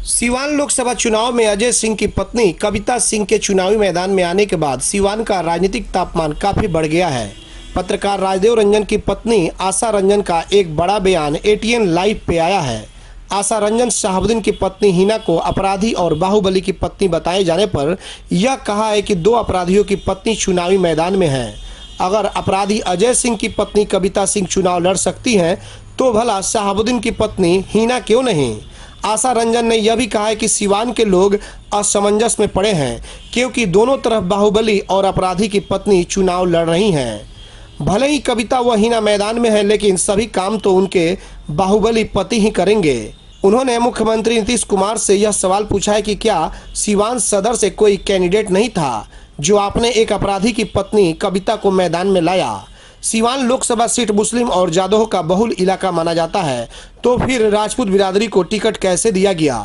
सीवान लोकसभा चुनाव में अजय सिंह की पत्नी कविता सिंह के चुनावी मैदान में आने के बाद सीवान का राजनीतिक तापमान काफी बढ़ गया है। पत्रकार राजदेव रंजन की पत्नी आशा रंजन का एक बड़ा बयान एटीएन लाइव पे आया है। आशा रंजन शहाबुद्दीन की पत्नी हिना को अपराधी और बाहुबली की पत्नी बताए जाने पर यह कहा है कि दो अपराधियों की पत्नी चुनावी मैदान में है। अगर अपराधी अजय सिंह की पत्नी कविता सिंह चुनाव लड़ सकती हैं तो भला शहाबुद्दीन की पत्नी हिना क्यों नहीं। आशा रंजन ने यह भी कहा है कि सीवान के लोग असमंजस में पड़े हैं क्योंकि दोनों तरफ बाहुबली और अपराधी की पत्नी चुनाव लड़ रही हैं। भले ही कविता व हिना मैदान में है लेकिन सभी काम तो उनके बाहुबली पति ही करेंगे। उन्होंने मुख्यमंत्री नीतीश कुमार से यह सवाल पूछा है कि क्या सीवान सदर से कोई कैंडिडेट नहीं था जो आपने एक अपराधी की पत्नी कविता को मैदान में लाया। सीवान लोकसभा सीट मुस्लिम और जादव का बहुल इलाका माना जाता है, तो फिर राजपूत बिरादरी को टिकट कैसे दिया गया।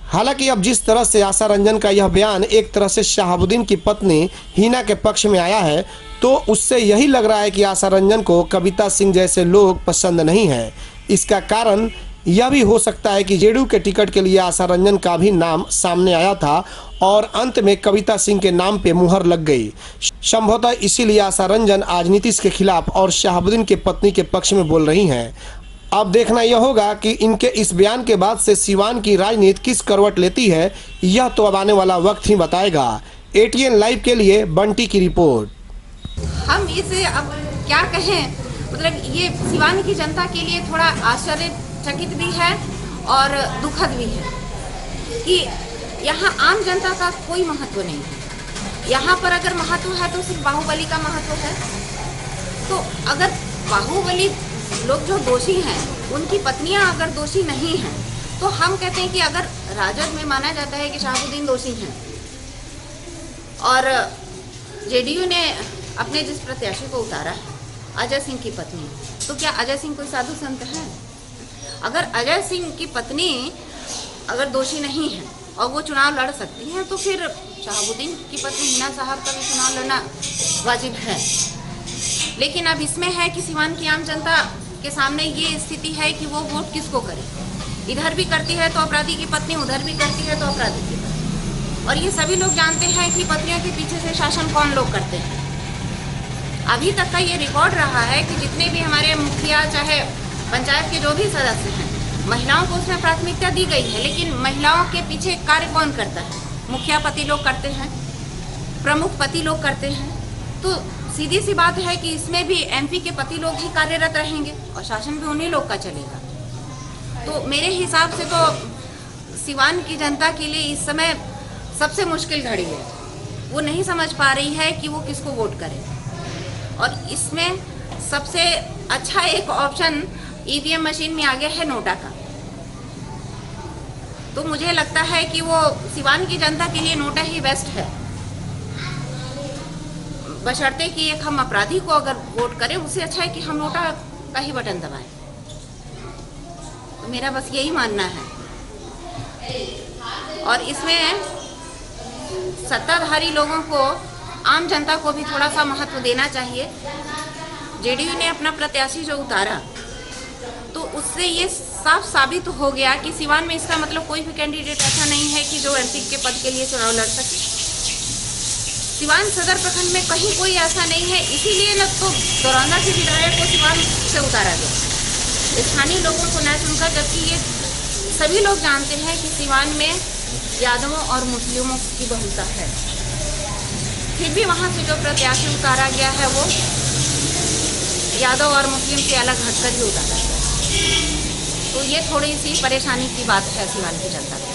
हालांकि अब जिस तरह से आशा रंजन का यह बयान एक तरह से शहाबुद्दीन की पत्नी हिना के पक्ष में आया है तो उससे यही लग रहा है कि आशा रंजन को कविता सिंह जैसे लोग पसंद नहीं है। इसका कारण यह भी हो सकता है कि जेडीयू के टिकट के लिए आशा रंजन का भी नाम सामने आया था और अंत में कविता सिंह के नाम पे मुहर लग गई। संभवतः इसीलिए आशा रंजन आज नीतीश के खिलाफ और शहाबुद्दीन की पत्नी के पक्ष में बोल रही हैं। अब देखना यह होगा कि इनके इस बयान के बाद से सीवान की राजनीति किस करवट लेती है, यह तो अब आने वाला वक्त ही बताएगा। एटीएन लाइव के लिए बंटी की रिपोर्ट। हम इसे अब क्या कहें, मतलब ये सीवान की जनता के लिए थोड़ा आश्चर्यचकित भी है और दुखद भी है कि यहाँ आम जनता का कोई महत्व नहीं है। यहाँ पर अगर महत्व है तो सिर्फ बाहुबली का महत्व है। तो अगर बाहुबली लोग जो दोषी हैं उनकी पत्नियां अगर दोषी नहीं हैं तो हम कहते हैं कि अगर राजद में माना जाता है कि शहाबुद्दीन दोषी हैं और जेडीयू ने अपने जिस प्रत्याशी को उतारा है अजय सिंह की पत्नी, तो क्या अजय सिंह कोई साधु संत है? अगर अजय सिंह की पत्नी अगर दोषी नहीं है और वो चुनाव लड़ सकती हैं तो फिर शहाबुद्दीन की पत्नी हिना साहब का भी चुनाव लड़ना वाजिब है। लेकिन अब इसमें है कि सीवान की आम जनता के सामने ये स्थिति है कि वो वोट किसको करे। इधर भी करती है तो अपराधी की पत्नी, उधर भी करती है तो अपराधी की पत्नी। और ये सभी लोग जानते हैं कि पत्नियों के पीछे से शासन कौन लोग करते हैं। अभी तक का ये रिकॉर्ड रहा है कि जितने भी हमारे मुखिया चाहे पंचायत के जो भी सदस्य हैं, महिलाओं को उसमें प्राथमिकता दी गई है, लेकिन महिलाओं के पीछे कार्य कौन करता है? मुखिया पति लोग करते हैं, प्रमुख पति लोग करते हैं। तो सीधी सी बात है कि इसमें भी एमपी के पति लोग ही कार्यरत रहेंगे और शासन भी उन्हीं लोग का चलेगा। तो मेरे हिसाब से तो सीवान की जनता के लिए इस समय सबसे मुश्किल घड़ी है। वो नहीं समझ पा रही है कि वो किसको वोट करे। और इसमें सबसे अच्छा एक ऑप्शन ईवीएम मशीन में आ गया है नोटा का। तो मुझे लगता है कि वो सीवान की जनता के लिए नोटा ही बेस्ट है, बशर्ते कि एक हम अपराधी को अगर वोट करें उससे अच्छा है कि हम नोटा का ही बटन दबाएं। तो मेरा बस यही मानना है। और इसमें सत्ताधारी लोगों को, आम जनता को भी थोड़ा सा महत्व देना चाहिए। जेडीयू ने अपना प्रत्याशी जो उतारा तो उससे ये साफ साबित हो गया कि सीवान में इसका मतलब कोई भी कैंडिडेट ऐसा नहीं है कि जो एमपी के पद के लिए चुनाव लड़ सके। सीवान सदर प्रखंड में कहीं कोई ऐसा नहीं है, इसीलिए न तो दौराना के विधायक को सीवान से उतारा गया, स्थानीय लोगों को न चुनकर, जबकि ये सभी लोग जानते हैं कि सीवान में यादवों और मुस्लिमों की बहुलता है। फिर भी वहाँ से जो प्रत्याशी उतारा गया है वो यादव और मुस्लिम से अलग हटकर ही उतारा गया। तो ये थोड़ी सी परेशानी की बात है सीवान की जनता की।